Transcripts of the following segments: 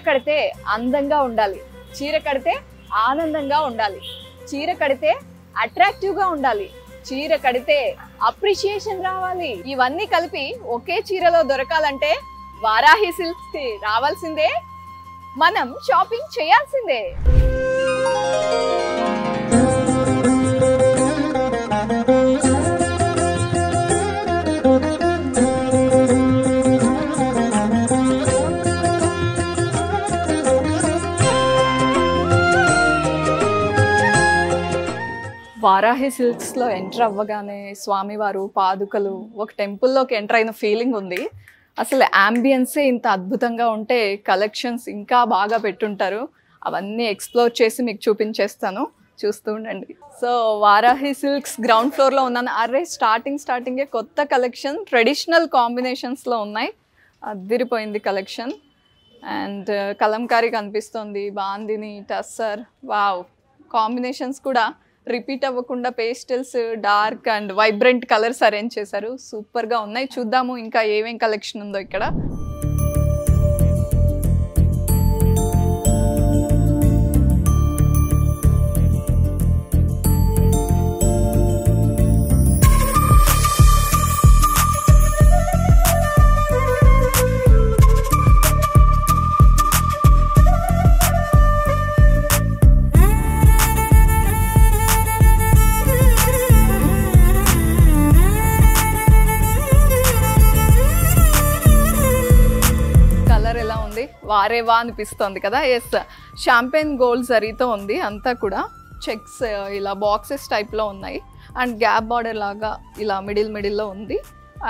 కడితే అందంగా ఉండాలి, చీర కడితే ఆనందంగా ఉండాలి, చీర కడితే అట్రాక్టివ్ గా ఉండాలి, చీర కడితే అప్రిషియేషన్ రావాలి. ఇవన్నీ కలిపి ఒకే చీరలో దొరకాలంటే వారాహి సిల్క్స్ కి రావాల్సిందే, మనం షాపింగ్ చేయాల్సిందే. వారాహి సిల్క్స్లో ఎంటర్ అవ్వగానే స్వామివారు పాదుకలు ఒక టెంపుల్లోకి ఎంటర్ అయిన ఫీలింగ్ ఉంది. అసలు యాంబియన్సే ఇంత అద్భుతంగా ఉంటే కలెక్షన్స్ ఇంకా బాగా పెట్టుంటారు. అవన్నీ ఎక్స్ప్లోర్ చేసి మీకు చూపించేస్తాను, చూస్తూ ఉండండి. సో వారాహి సిల్క్స్ గ్రౌండ్ ఫ్లోర్లో ఉన్నాను. అరే స్టార్టింగే కొత్త కలెక్షన్ ట్రెడిషనల్ కాంబినేషన్స్లో ఉన్నాయి. అదిరిపోయింది కలెక్షన్. అండ్ కలంకారీ కనిపిస్తుంది, బాందిని, టస్సర్. వావ్, కాంబినేషన్స్ కూడా రిపీట్ అవ్వకుండా pastels, dark and vibrant colours arrange చేశారు. సూపర్గా ఉన్నాయి. చూద్దాము ఇంకా ఏమేం కలెక్షన్ ఉందో ఇక్కడ. వారేవా అనిపిస్తుంది కదా. ఎస్, షాంపెయిన్ గోల్డ్ జరీతో ఉంది. అంతా కూడా చెక్స్ ఇలా బాక్సెస్ టైప్లో ఉన్నాయి. అండ్ గ్యాప్ బార్డర్ లాగా ఇలా మిడిల్లో ఉంది.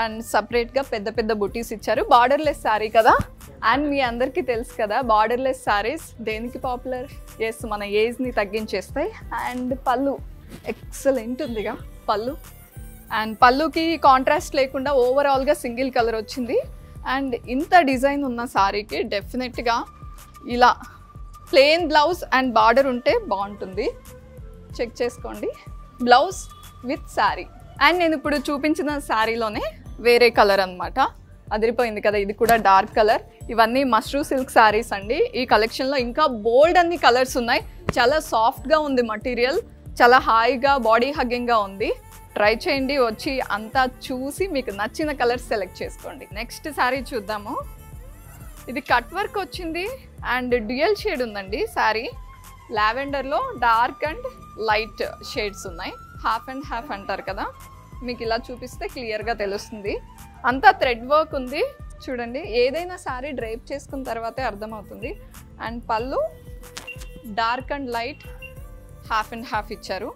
అండ్ సపరేట్గా పెద్ద పెద్ద బుటీస్ ఇచ్చారు. బార్డర్లెస్ శారీ కదా. అండ్ మీ అందరికీ తెలుసు కదా బార్డర్లెస్ శారీస్ దేనికి పాపులర్. ఎస్, మన ఏజ్ని తగ్గించేస్తాయి. అండ్ పళ్ళు ఎక్సలెంట్ ఉందిగా పళ్ళు. అండ్ పళ్ళుకి కాంట్రాస్ట్ లేకుండా ఓవరాల్గా సింగిల్ కలర్ వచ్చింది. అండ్ ఇంత డిజైన్ ఉన్న శారీకి డెఫినెట్గా ఇలా ప్లెయిన్ బ్లౌజ్ అండ్ బార్డర్ ఉంటే బాగుంటుంది. చెక్ చేసుకోండి, బ్లౌజ్ విత్ శారీ. అండ్ నేను ఇప్పుడు చూపించిన శారీలోనే వేరే కలర్ అనమాట. అదిరిపోయింది కదా. ఇది కూడా డార్క్ కలర్. ఇవన్నీ మష్రూ సిల్క్ శారీస్ అండి. ఈ కలెక్షన్లో ఇంకా బోల్డ్ అన్ని కలర్స్ ఉన్నాయి. చాలా సాఫ్ట్గా ఉంది మటీరియల్, చాలా హాయిగా బాడీ హగ్గింగ్గా ఉంది. ట్రై చేయండి, వచ్చి అంతా చూసి మీకు నచ్చిన కలర్స్ సెలెక్ట్ చేసుకోండి. నెక్స్ట్ శారీ చూద్దాము. ఇది కట్ వర్క్ వచ్చింది అండ్ డ్యూయల్ షేడ్ ఉందండి శారీ. లావెండర్లో డార్క్ అండ్ లైట్ షేడ్స్ ఉన్నాయి. హాఫ్ అండ్ హాఫ్ అంటారు కదా, మీకు ఇలా చూపిస్తే క్లియర్గా తెలుస్తుంది. అంతా థ్రెడ్ వర్క్ ఉంది చూడండి. ఏదైనా శారీ డ్రైప్ చేసుకున్న తర్వాతే అర్థమవుతుంది. అండ్ పళ్ళు dark and light half and half ఇచ్చారు.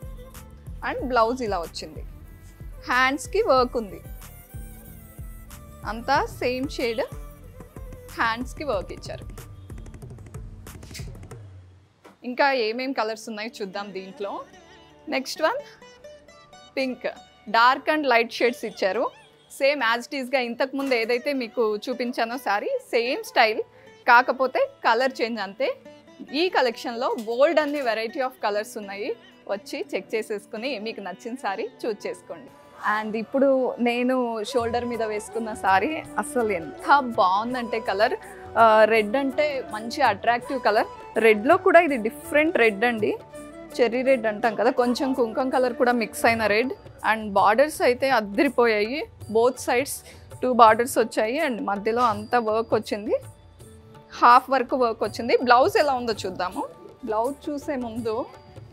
అండ్ బ్లౌజ్ ఇలా వచ్చింది. హ్యాండ్స్కి వర్క్ ఉంది, అంతా సేమ్ షేడ్. హ్యాండ్స్కి వర్క్ ఇచ్చారు. ఇంకా ఏమేం కలర్స్ ఉన్నాయి చూద్దాం దీంట్లో. Next one pink, dark and light shades ఇచ్చారు. సేమ్ యాజ్ ఇట్ ఈస్గా ఇంతకుముందు ఏదైతే మీకు చూపించానో శారీ సేమ్ స్టైల్, కాకపోతే కలర్ చేంజ్ అంతే. ఈ కలెక్షన్లో బోల్డ్ అన్ని వెరైటీ ఆఫ్ కలర్స్ ఉన్నాయి. వచ్చి చెక్ చేసేసుకుని మీకు నచ్చిన శారీ చూజ్ చేసుకోండి. అండ్ ఇప్పుడు నేను షోల్డర్ మీద వేసుకున్న శారీ అసలు ఎంత బాగుందంటే కలర్ రెడ్ అంటే మంచి అట్రాక్టివ్ కలర్. రెడ్లో కూడా ఇది డిఫరెంట్ రెడ్ అండి, చెర్రీ రెడ్ అంటాం కదా, కొంచెం కుంకుమ కలర్ కూడా మిక్స్ అయిన రెడ్. అండ్ బార్డర్స్ అయితే అద్దరిపోయాయి. బోత్ సైడ్స్ 2 బార్డర్స్ వచ్చాయి. అండ్ మధ్యలో అంతా వర్క్ వచ్చింది, హాఫ్ వర్క్ వచ్చింది. బ్లౌజ్ ఎలా ఉందో చూద్దాము. బ్లౌజ్ చూసే ముందు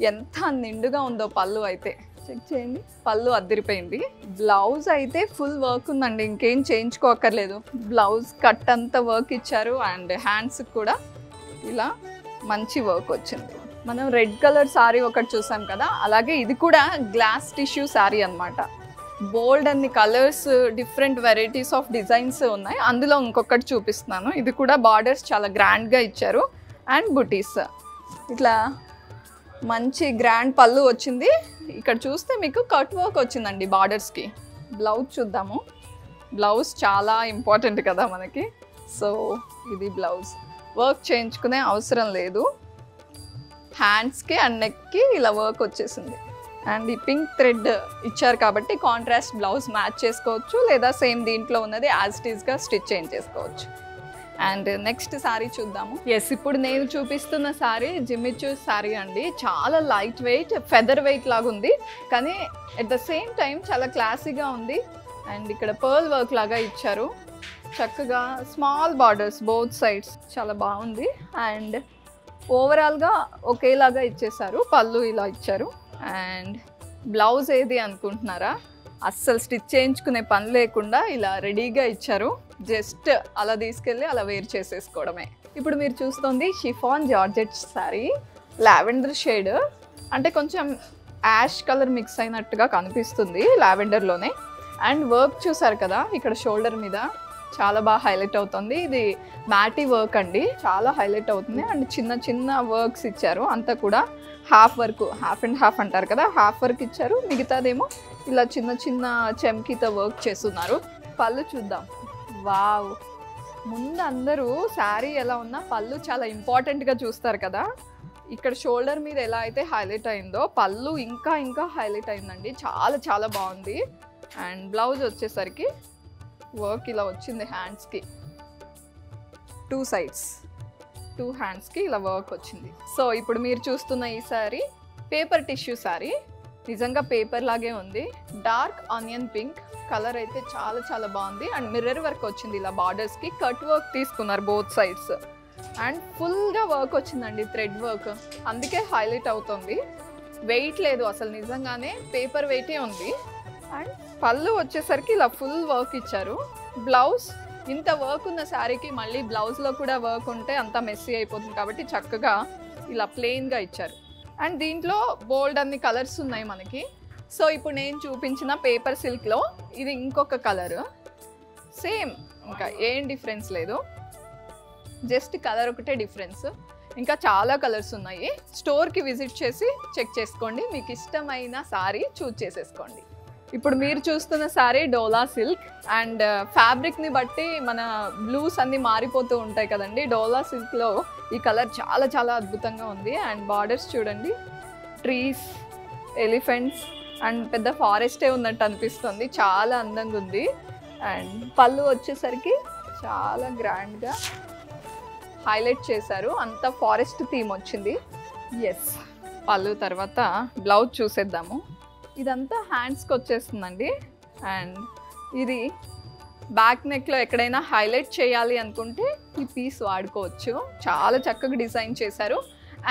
ఎంత నిండుగా ఉందో పళ్ళు అయితే చెక్ చేయండి. పళ్ళు అద్దరిపోయింది. బ్లౌజ్ అయితే ఫుల్ వర్క్ ఉందండి, ఇంకేం చేయించుకోకర్లేదు. బ్లౌజ్ కట్ అంతా వర్క్ ఇచ్చారు. అండ్ హ్యాండ్స్కి కూడా ఇలా మంచి వర్క్ వచ్చింది. మనం రెడ్ కలర్ శారీ ఒకటి చూసాం కదా, అలాగే ఇది కూడా గ్లాస్ టిష్యూ శారీ అనమాట. బోల్డ్ అన్ని colours, different varieties of designs ఉన్నాయి. అందులో ఇంకొకటి చూపిస్తున్నాను. ఇది కూడా బార్డర్స్ చాలా గ్రాండ్గా ఇచ్చారు. అండ్ బుటీస్ ఇట్లా మంచి గ్రాండ్ పళ్ళు వచ్చింది. ఇక్కడ చూస్తే మీకు కట్ వర్క్ వచ్చిందండి బార్డర్స్కి. బ్లౌజ్ చూద్దాము. బ్లౌజ్ చాలా ఇంపార్టెంట్ కదా మనకి. సో ఇది బ్లౌజ్, వర్క్ చేయించుకునే అవసరం లేదు. హ్యాండ్స్కి అండ్ నెక్కి ఇలా వర్క్ వచ్చేసింది. అండ్ ఈ పింక్ థ్రెడ్ ఇచ్చారు కాబట్టి కాంట్రాస్ట్ బ్లౌజ్ మ్యాచ్ చేసుకోవచ్చు, లేదా సేమ్ దీంట్లో ఉన్నది యాజ్ ఇట్ ఈస్గా స్టిచ్ చేంజ్ చేసుకోవచ్చు. అండ్ నెక్స్ట్ శారీ చూద్దాము. ఎస్, ఇప్పుడు నేను చూపిస్తున్న శారీ జిమ్మిచూ శారీ అండి. చాలా లైట్ వెయిట్, ఫెదర్ వెయిట్ లాగా ఉంది, కానీ ఎట్ ద సేమ్ టైం చాలా క్లాసీగా ఉంది. అండ్ ఇక్కడ పర్ల్ వర్క్ లాగా ఇచ్చారు, చక్కగా స్మాల్ బార్డర్స్ బోత్ సైడ్స్, చాలా బాగుంది. అండ్ ఓవరాల్గా ఒకేలాగా ఇచ్చేసారు, పళ్ళు ఇలా ఇచ్చారు. అండ్ బ్లౌజ్ ఏది అనుకుంటున్నారా, అస్సలు స్టిచ్ చేయించుకునే పని లేకుండా ఇలా రెడీగా ఇచ్చారు. జస్ట్ అలా తీసుకెళ్ళి అలా వేర్ చేసేసుకోవడమే. ఇప్పుడు మీరు చూస్తుంది chiffon georgette sari, lavender shade, అంటే కొంచెం యాష్ కలర్ మిక్స్ అయినట్టుగా కనిపిస్తుంది లావెండర్లోనే. అండ్ వర్క్ చూసారు కదా ఇక్కడ షోల్డర్ మీద, చాలా బాగా హైలైట్ అవుతుంది. ఇది మ్యాటీ వర్క్ అండి, చాలా హైలైట్ అవుతుంది. అండ్ చిన్న చిన్న వర్క్స్ ఇచ్చారు, అంతా కూడా half work, half and half అంటారు కదా, హాఫ్ వర్క్ ఇచ్చారు. మిగతాదేమో ఇలా చిన్న చిన్న చెమ్కీతో వర్క్ చేస్తున్నారు. పళ్ళు చూద్దాం. వావ్, ముందు అందరూ శారీ ఎలా ఉన్నా పళ్ళు చాలా ఇంపార్టెంట్గా చూస్తారు కదా. ఇక్కడ షోల్డర్ మీద ఎలా అయితే హైలైట్ అయిందో పళ్ళు ఇంకా ఇంకా హైలైట్ అయిందండి, చాలా చాలా బాగుంది. అండ్ బ్లౌజ్ వచ్చేసరికి వర్క్ ఇలా వచ్చింది, హ్యాండ్స్కి 2 సైడ్స్ 2 హ్యాండ్స్కి ఇలా వర్క్ వచ్చింది. సో ఇప్పుడు మీరు చూస్తున్న ఈ శారీ పేపర్ టిష్యూ శారీ, నిజంగా పేపర్ లాగే ఉంది. డార్క్ ఆనియన్ పింక్ కలర్ అయితే చాలా చాలా బాగుంది. అండ్ మిర్రర్ వర్క్ వచ్చింది ఇలా బార్డర్స్కి, కట్ వర్క్ తీసుకున్నారు బోత్ సైడ్స్. అండ్ ఫుల్గా వర్క్ వచ్చిందండి, థ్రెడ్ వర్క్, అందుకే హైలైట్ అవుతుంది. వెయిట్ లేదు అసలు, నిజంగానే పేపర్ వెయిటే ఉంది. అండ్ పళ్ళు వచ్చేసరికి ఇలా ఫుల్ వర్క్ ఇచ్చారు. బ్లౌజ్, ఇంత వర్క్ ఉన్న శారీకి మళ్ళీ బ్లౌజ్లో కూడా వర్క్ ఉంటే అంతా మెస్సీ అయిపోతుంది కాబట్టి చక్కగా ఇలా ప్లెయిన్గా ఇచ్చారు. అండ్ దీంట్లో బోల్డ్ అన్ని కలర్స్ ఉన్నాయి మనకి. సో ఇప్పుడు నేను చూపించిన పేపర్ సిల్క్లో ఇది ఇంకొక కలర్, సేమ్, ఇంకా ఏం డిఫరెన్స్ లేదు, జస్ట్ కలర్ ఒకటే డిఫరెన్స్. ఇంకా చాలా కలర్స్ ఉన్నాయి. స్టోర్కి విజిట్ చేసి చెక్ చేసుకోండి, మీకు ఇష్టమైన శారీ చూజ్ చేసేసుకోండి. ఇప్పుడు మీరు చూస్తున్న శారీ డోలా సిల్క్. అండ్ ఫ్యాబ్రిక్ని బట్టి మన బ్లూస్ అన్నీ మారిపోతూ ఉంటాయి కదండి. డోలా సిల్క్లో ఈ కలర్ చాలా చాలా అద్భుతంగా ఉంది. అండ్ బార్డర్స్ చూడండి, ట్రీస్, ఎలిఫెంట్స్ అండ్ పెద్ద ఫారెస్టే ఉన్నట్టు అనిపిస్తుంది, చాలా అందంగా ఉంది. అండ్ పళ్ళు వచ్చేసరికి చాలా గ్రాండ్గా హైలైట్ చేశారు, అంతా ఫారెస్ట్ థీమ్ వచ్చింది. ఎస్, పళ్ళు తర్వాత బ్లౌజ్ చూసేద్దాము. ఇదంతా హ్యాండ్స్కి వచ్చేస్తుందండి. అండ్ ఇది బ్యాక్ నెక్లో ఎక్కడైనా హైలైట్ చేయాలి అనుకుంటే ఈ పీస్ వాడుకోవచ్చు, చాలా చక్కగా డిజైన్ చేశారు.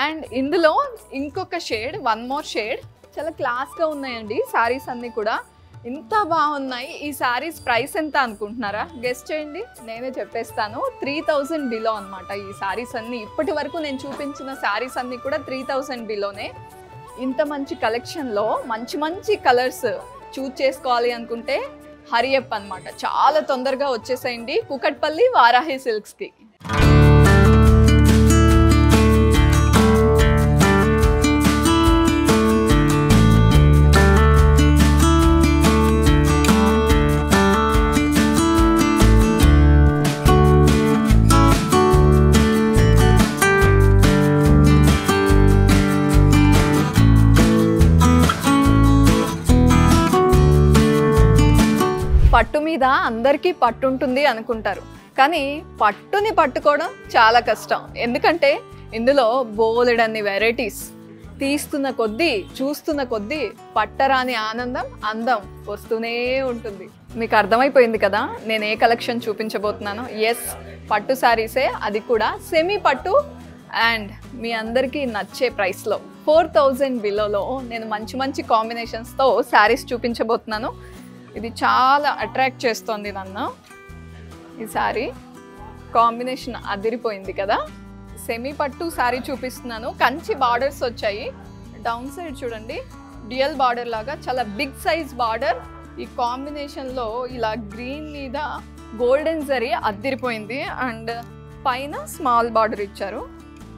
అండ్ ఇందులో ఇంకొక షేడ్, 1 మోర్ షేడ్, చాలా క్లాస్గా ఉన్నాయండి శారీస్ అన్నీ కూడా, ఇంత బాగున్నాయి. ఈ శారీస్ ప్రైస్ ఎంత అనుకుంటున్నారా, గెస్ట్ చేయండి, నేనే చెప్పేస్తాను. 3000 బిలో అనమాట ఈ శారీస్ అన్నీ. ఇప్పటి వరకు నేను చూపించిన శారీస్ అన్నీ కూడా 3000 బిలోనే. ఇంత మంచి కలెక్షన్లో మంచి మంచి కలర్స్ చూజ్ చేసుకోవాలి అనుకుంటే హరియప్ అనమాట, చాలా తొందరగా వచ్చేసేయండి కూకట్పల్లి వారాహి సిల్క్స్కి. పట్టు మీద అందరికీ పట్టు ఉంటుంది అనుకుంటారు, కానీ పట్టుని పట్టుకోవడం చాలా కష్టం. ఎందుకంటే ఇందులో బోలెడన్ని వెరైటీస్, తీస్తున్న కొద్దీ చూస్తున్న కొద్దీ పట్టరాని ఆనందం, అందం వస్తూనే ఉంటుంది. మీకు అర్థమైపోయింది కదా నేను ఏ కలెక్షన్ చూపించబోతున్నాను. ఎస్, పట్టు శారీసే, అది కూడా సెమీ పట్టు. అండ్ మీ అందరికీ నచ్చే ప్రైస్లో 4000 బిలోలో నేను మంచి మంచి కాంబినేషన్స్తో శారీస్ చూపించబోతున్నాను. ఇది చాలా అట్రాక్ట్ చేస్తోంది నన్ను. ఈ శారీ కాంబినేషన్ అదిరిపోయింది కదా. సెమీ పట్టు శారీ చూపిస్తున్నాను, కంచి బార్డర్స్ వచ్చాయి. డౌన్ సైడ్ చూడండి, డ్యూయల్ బార్డర్ లాగా చాలా బిగ్ సైజ్ బార్డర్. ఈ కాంబినేషన్లో ఇలా గ్రీన్ మీద గోల్డెన్ జరీ అదిరిపోయింది. అండ్ పైన స్మాల్ బార్డర్ ఇచ్చారు.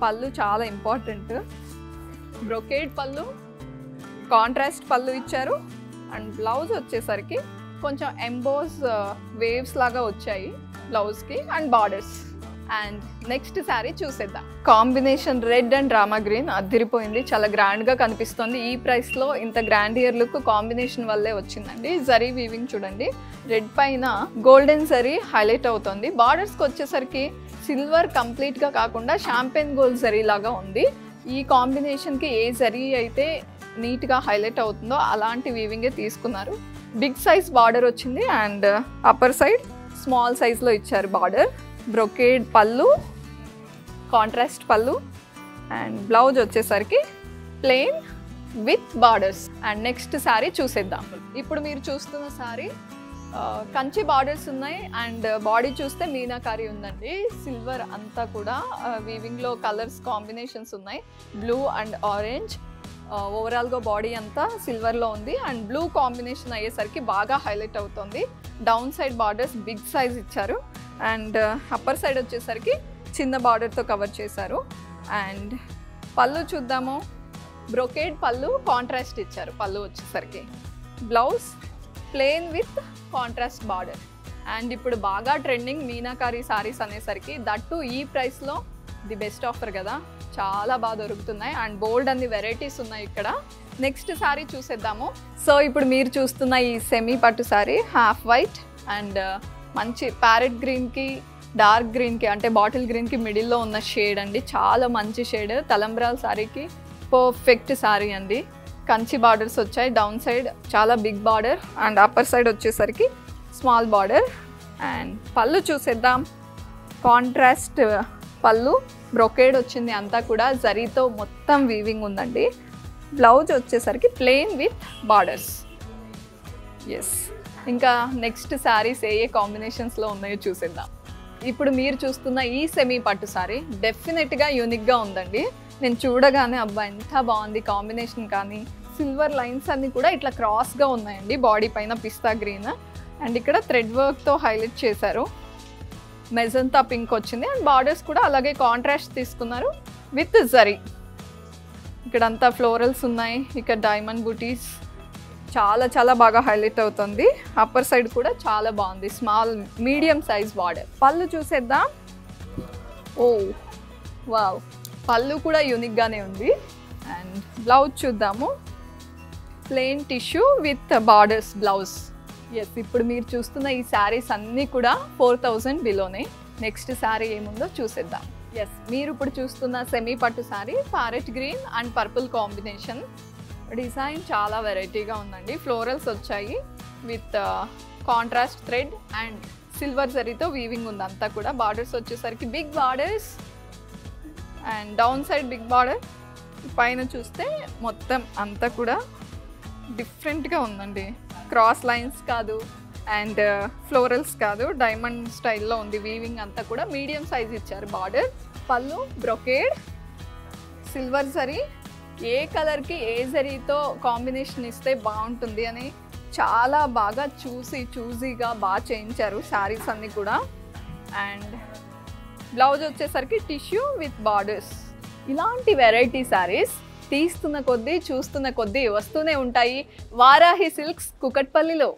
పళ్ళు చాలా ఇంపార్టెంట్, బ్రొకేడ్ పళ్ళు, కాంట్రాస్ట్ పళ్ళు ఇచ్చారు. అండ్ బ్లౌజ్ వచ్చేసరికి కొంచెం ఎంబోస్ వేవ్స్ లాగా వచ్చాయి బ్లౌజ్కి and borders. And next sari చూసేద్దాం. Combination red and Rama green అదిరిపోయింది, చాలా గ్రాండ్గా కనిపిస్తుంది. ఈ ప్రైస్లో ఇంత గ్రాండియర్ లుక్ కాంబినేషన్ వల్లే వచ్చిందండి. జరీ వీవింగ్ చూడండి, రెడ్ పైన గోల్డెన్ జరీ హైలైట్ అవుతుంది. బార్డర్స్కి వచ్చేసరికి సిల్వర్ కంప్లీట్గా కాకుండా షాంపెన్ గోల్డ్ జరీ లాగా ఉంది. ఈ కాంబినేషన్కి ఏ జరీ అయితే నీట్గా హైలైట్ అవుతుందో అలాంటి వీవింగే తీసుకున్నారు. బిగ్ సైజ్ బార్డర్ వచ్చింది అండ్ అప్పర్ సైడ్ స్మాల్ సైజ్లో ఇచ్చారు బార్డర్. బ్రొకేడ్ పళ్ళు, కాంట్రాస్ట్ పళ్ళు అండ్ బ్లౌజ్ వచ్చేసరికి plain with borders. And next sari చూసేద్దాం. ఇప్పుడు మీరు చూస్తున్న శారీ కంచి బార్డర్స్ ఉన్నాయి అండ్ బాడీ చూస్తే మీనాకారి ఉందండి. సిల్వర్ అంతా కూడా వీవింగ్లో కలర్స్ కాంబినేషన్స్ ఉన్నాయి, బ్లూ అండ్ ఆరెంజ్. ఓవరాల్గా బాడీ అంతా సిల్వర్లో ఉంది అండ్ బ్లూ కాంబినేషన్ అయ్యేసరికి బాగా హైలైట్ అవుతుంది. Down side borders big size ఇచ్చారు అండ్ అప్పర్ సైడ్ వచ్చేసరికి చిన్న బార్డర్తో కవర్ చేశారు. అండ్ పళ్ళు చూద్దాము. బ్రొకేడ్ పళ్ళు, కాంట్రాస్ట్ ఇచ్చారు పళ్ళు వచ్చేసరికి. Blouse plain with contrast border. And ఇప్పుడు బాగా ట్రెండింగ్ మీనాకారి సారీస్ అనేసరికి దట్టు ఈ ప్రైస్లో ది బెస్ట్ ఆఫర్ కదా, చాలా బాగా దొరుకుతున్నాయి అండ్ బోల్డ్ అన్ని వెరైటీస్ ఉన్నాయి ఇక్కడ. నెక్స్ట్ శారీ చూసేద్దాము. సో ఇప్పుడు మీరు చూస్తున్న ఈ సెమీ పట్టు శారీ హాఫ్ వైట్ అండ్ మంచి ప్యారెట్ గ్రీన్కి డార్క్ గ్రీన్కి అంటే బాటిల్ గ్రీన్కి మిడిల్లో ఉన్న షేడ్ అండి. చాలా మంచి షేడ్. తలంబ్రాల్ శారీకి పర్ఫెక్ట్ శారీ అండి. కంచి బార్డర్స్ వచ్చాయి. డౌన్ సైడ్ చాలా big border and upper side వచ్చేసరికి స్మాల్ బార్డర్. అండ్ పళ్ళు చూసేద్దాం. కాంట్రాస్ట్ పళ్ళు, బ్రొకేడ్ వచ్చింది అంతా కూడా జరీతో మొత్తం వీవింగ్ ఉందండి. బ్లౌజ్ వచ్చేసరికి ప్లెయిన్ విత్ బార్డర్స్. ఎస్, ఇంకా నెక్స్ట్ శారీస్ ఏ కాంబినేషన్స్లో ఉన్నాయో చూసేద్దాం. ఇప్పుడు మీరు చూస్తున్న ఈ సెమీ పట్టు శారీ డెఫినెట్గా యూనిక్గా ఉందండి. నేను చూడగానే అబ్బా ఎంత బాగుంది కాంబినేషన్, కానీ సిల్వర్ లైన్స్ అన్నీ కూడా ఇట్లా క్రాస్గా ఉన్నాయండి. బాడీ పైన పిస్తా గ్రీన్ అండ్ ఇక్కడ థ్రెడ్ వర్క్తో హైలైట్ చేశారు. మెజంతా పింక్ వచ్చింది అండ్ బార్డర్స్ కూడా అలాగే కాంట్రాస్ట్ తీసుకున్నారు విత్ జరీ. ఇక్కడంతా ఫ్లోరల్స్ ఉన్నాయి, ఇక్కడ డైమండ్ బూటీస్, చాలా చాలా బాగా హైలైట్ అవుతుంది. అప్పర్ సైడ్ కూడా చాలా బాగుంది, స్మాల్ మీడియం సైజ్ బార్డర్. పళ్ళు చూసేద్దాం. ఓ వావ్, పళ్ళు కూడా యూనిక్గానే ఉంది. అండ్ బ్లౌజ్ చూద్దాము. Plain tissue with borders blouse. Yes, ఇప్పుడు మీరు చూస్తున్న ఈ శారీస్ అన్నీ కూడా 4000 బిలోనే. నెక్స్ట్ శారీ ఏముందో చూసేద్దాం. ఎస్, మీరు ఇప్పుడు చూస్తున్న సెమీ పట్టు sari parrot green and purple combination. Design చాలా వెరైటీగా ఉందండి. ఫ్లోరల్స్ వచ్చాయి with contrast thread and silver జరీతో వీవింగ్ ఉంది అంతా కూడా. బార్డర్స్ వచ్చేసరికి big borders and down side big border. పైన చూస్తే మొత్తం అంతా కూడా డిఫరెంట్గా ఉందండి. క్రాస్ లైన్స్ కాదు అండ్ ఫ్లోరల్స్ కాదు, డైమండ్ స్టైల్లో ఉంది వీవింగ్ అంతా కూడా. మీడియం సైజ్ ఇచ్చారు బార్డర్. పళ్ళు బ్రొకేడ్, సిల్వర్ జరీ. ఏ కలర్కి ఏ జరీతో కాంబినేషన్ ఇస్తే బాగుంటుంది అని చాలా బాగా చూజీగా బాగా చేయించారు శారీస్ అన్నీ కూడా. అండ్ బ్లౌజ్ వచ్చేసరికి టిష్యూ విత్ బార్డర్స్. ఇలాంటి వెరైటీ శారీస్ తీస్తున్న కొద్దీ చూస్తున్న కొద్దీ వస్తూనే ఉంటాయి వారాహి సిల్క్స్ కుకట్పల్లిలో.